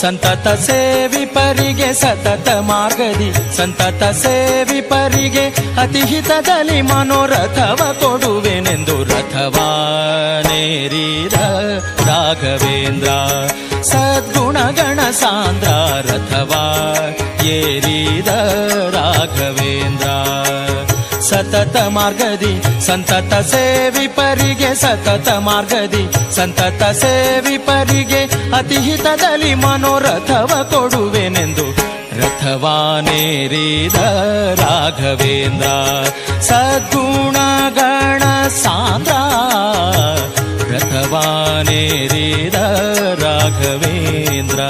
ಸಂತತ ಸೇವಿಪರಿಗೆ ಸತತ ಮಾರ್ಗದಿ ಸಂತತ ಸೇವಿಪರಿಗೆ ಅತಿಹಿತದಲ್ಲಿ ಮನೋರಥವ ಕೊಡುವೆನೆಂದು ರಥವಾನೇರಿದ ರಾಘವೇಂದ್ರ ಸದ್ಗುಣಗಣ ಸಾಂದ್ರ ರಥವಾ ಏರಿದ ರಾಘವೇಂದ್ರ ಸತತ ಮಾರ್ಗದಿ ಸಂತತ ಸೇವಿಪರಿಗೆ ಸತತ ಮಾರ್ಗದಿ ಸಂತತ ಸೇವಿಪರಿಗೆ ಅತಿಹಿತದಲ್ಲಿ ಮನೋರಥವ ಕೊಡುವೆನೆಂದು ರಥವಾನೇರಿದ ರಾಘವೇಂದ್ರ ಸದ್ಗುಣಗಣ ಸಾಂದ್ರ ರಥವಾನೇರಿದ ರಾಘವೇಂದ್ರ.